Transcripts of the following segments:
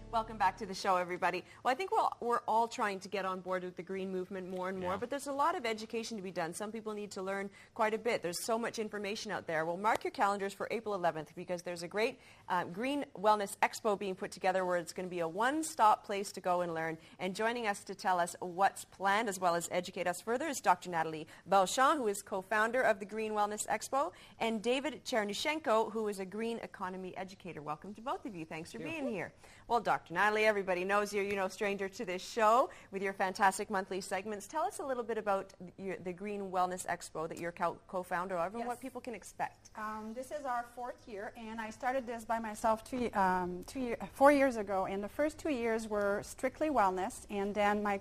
Welcome back to the show, everybody. Well, I think we're all trying to get on board with the green movement more and more, but there's a lot of education to be done. Some people need to learn quite a bit. There's so much information out there. Well, mark your calendars for April 11th because there's a great Green Wellness Expo being put together where it's going to be a one-stop place to go and learn. And joining us to tell us what's planned as well as educate us further is Dr. Natalie Belchamp, who is co-founder of the Green Wellness Expo, and David Chernushenko, who is a green economy educator. Welcome to both of you. Thanks for being here. Well, Dr. Natalie, everybody knows you're no stranger to this show with your fantastic monthly segments. Tell us a little bit about the Green Wellness Expo that you're co-founder of and what people can expect. This is our 4th year, and I started this by myself 4 years ago. And the first 2 years were strictly wellness, and then my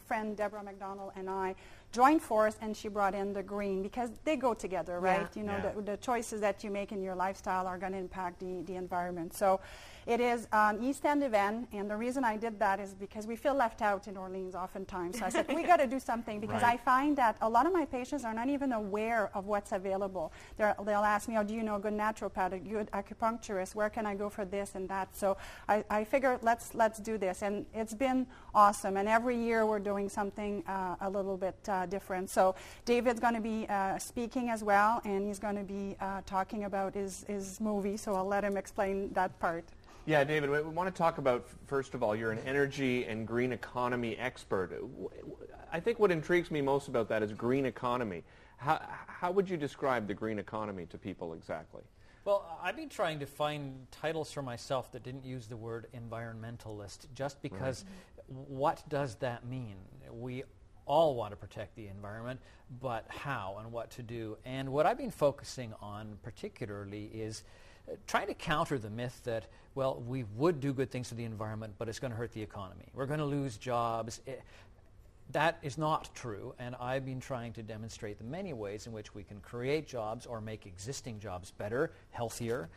friend Deborah McDonald and I joined force, and she brought in the green because they go together, right? You know, the choices that you make in your lifestyle are going to impact the environment. So it is an East End event, and the reason I did that is because we feel left out in Orleans oftentimes. So I said, we got to do something because I find that a lot of my patients are not even aware of what's available. They'll ask me, oh, do you know a good naturopath, a good acupuncturist? Where can I go for this and that? So I figured let's do this, and it's been awesome. And every year we're doing something a little bit different. So David's going to be speaking as well, and he's going to be talking about his movie, so I'll let him explain that part. Yeah, David, we want to talk about, first of all, you're an energy and green economy expert. I think what intrigues me most about that is green economy. How would you describe the green economy to people exactly? Well, I've been trying to find titles for myself that didn't use the word environmentalist, just because what does that mean? We all want to protect the environment, but how and what to do? And what I've been focusing on particularly is trying to counter the myth that, well, we would do good things for the environment, but it's going to hurt the economy. We're going to lose jobs. That is not true, and I've been trying to demonstrate the many ways in which we can create jobs or make existing jobs better, healthier,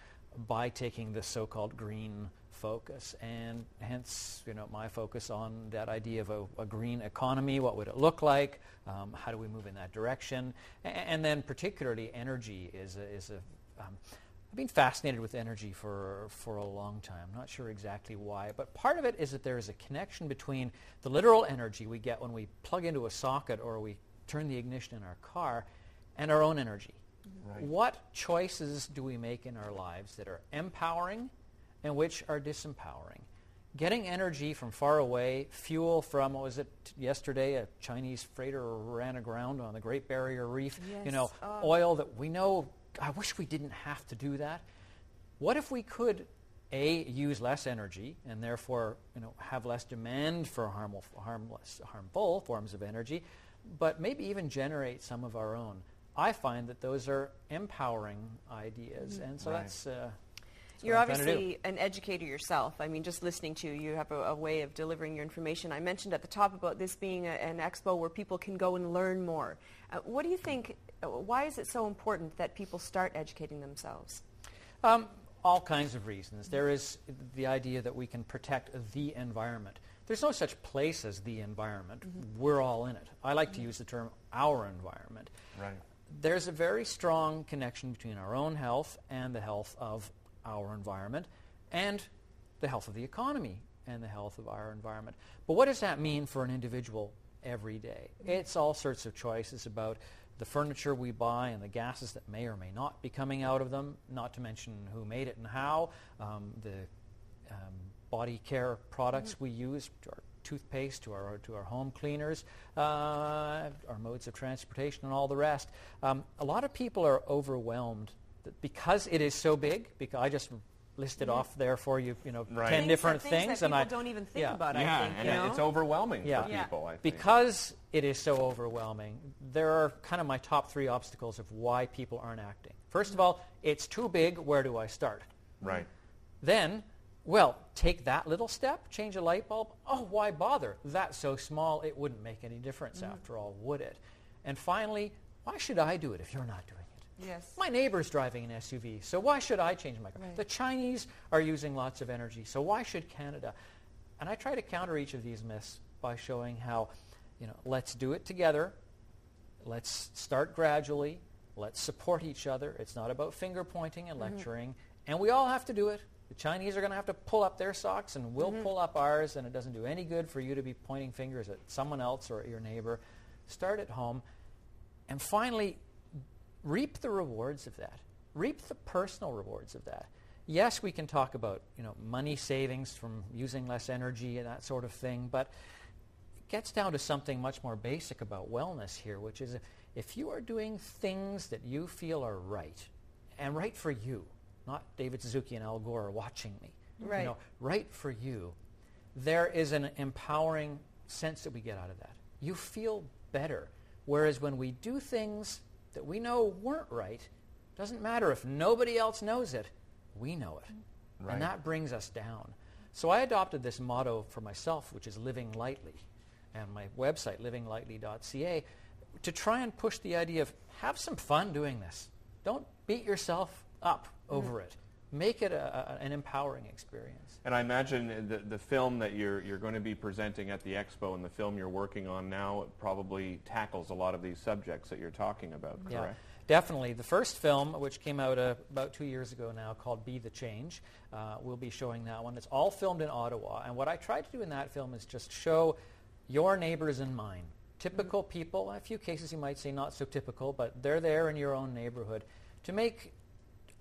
by taking this so-called green focus, and hence, you know, my focus on that idea of a green economy. What would it look like? How do we move in that direction? And then particularly energy is I've been fascinated with energy for a long time. I'm not sure exactly why, but part of it is that there is a connection between the literal energy we get when we plug into a socket or we turn the ignition in our car and our own energy. Right. What choices do we make in our lives that are empowering and which are disempowering? Getting energy from far away, fuel from, what was it yesterday, a Chinese freighter ran aground on the Great Barrier Reef, oil that we know, I wish we didn't have to do that. What if we could, A, use less energy and therefore, you know, have less demand for harmful forms of energy, but maybe even generate some of our own? I find that those are empowering ideas, and so that's you're obviously an educator yourself. I mean, just listening to you, you have a way of delivering your information. I mentioned at the top about this being an expo where people can go and learn more. What do you think, why is it so important that people start educating themselves? All kinds of reasons. There is the idea that we can protect the environment. There's no such place as the environment. We're all in it. I like to use the term our environment. Right. There's a very strong connection between our own health and the health of our environment and the health of the economy and the health of our environment. But what does that mean for an individual every day? It's all sorts of choices about the furniture we buy and the gases that may or may not be coming out of them, not to mention who made it and how, the body care products we use, our toothpaste, to our home cleaners, our modes of transportation, and all the rest. A lot of people are overwhelmed because it is so big. Because I just listed off there for you, 10 different things, that people don't even think about. I think, and it's overwhelming for people. I think. Because it is so overwhelming, there are kind of my top 3 obstacles of why people aren't acting. First of all, it's too big. Where do I start? Right. Then, well, take that little step, change a light bulb. Oh, why bother? That's so small, it wouldn't make any difference after all, would it? And finally, why should I do it if you're not doing it? Yes. My neighbor's driving an SUV, so why should I change my car? Right. The Chinese are using lots of energy, so why should Canada? And I try to counter each of these myths by showing how, let's do it together. Let's start gradually. Let's support each other. It's not about finger pointing and lecturing. And we all have to do it. The Chinese are going to have to pull up their socks, and we'll pull up ours, and it doesn't do any good for you to be pointing fingers at someone else or at your neighbor. Start at home. And finally, reap the rewards of that. Reap the personal rewards of that. Yes, we can talk about, money savings from using less energy and that sort of thing, but it gets down to something much more basic about wellness here, which is if you are doing things that you feel are right, and right for you, not David Suzuki and Al Gore are watching me, right. Right for you, there is an empowering sense that we get out of that. You feel better. Whereas when we do things that we know weren't right, doesn't matter if nobody else knows it, we know it. Right. And that brings us down. So I adopted this motto for myself, which is living lightly, and my website, livinglightly.ca, to try and push the idea of have some fun doing this. Don't beat yourself up over it. Make it an empowering experience. And I imagine the film that you're going to be presenting at the expo and the film you're working on now probably tackles a lot of these subjects that you're talking about, correct? Yeah, definitely. The first film, which came out about 2 years ago now, called Be the Change, we'll be showing that one. It's all filmed in Ottawa. And what I tried to do in that film is just show your neighbors and mine. Typical people, in a few cases you might say not so typical, but they're there in your own neighborhood, to make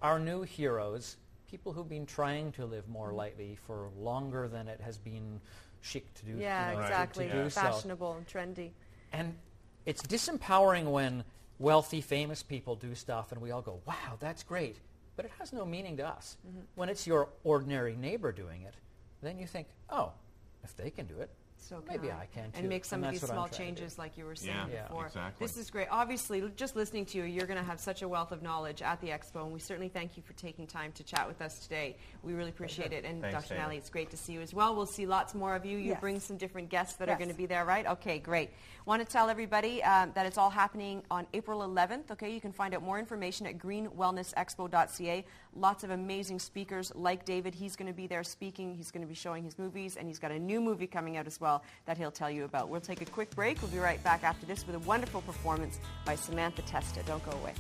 our new heroes people who've been trying to live more lightly for longer than it has been chic to do. Yeah, exactly. To do Fashionable and trendy. And it's disempowering when wealthy, famous people do stuff and we all go, wow, that's great. But it has no meaning to us. When it's your ordinary neighbor doing it, then you think, oh, if they can do it, So maybe I can too. And make some of that's these what I'm small trying to changes do. like you were saying Yeah, before. exactly. This is great. Obviously, just listening to you, you're going to have such a wealth of knowledge at the expo, and we certainly thank you for taking time to chat with us today. We really appreciate it. And Thanks, Dr. Dana. Nally, it's great to see you as well. We'll see lots more of you. You Yes. bring some different guests that are Yes. going to be there, right? Okay, great. Want to tell everybody that it's all happening on April 11th. Okay, you can find out more information at greenwellnessexpo.ca. Lots of amazing speakers like David. He's going to be there speaking. He's going to be showing his movies, and he's got a new movie coming out as well that he'll tell you about. We'll take a quick break. We'll be right back after this with a wonderful performance by Samantha Testa. Don't go away.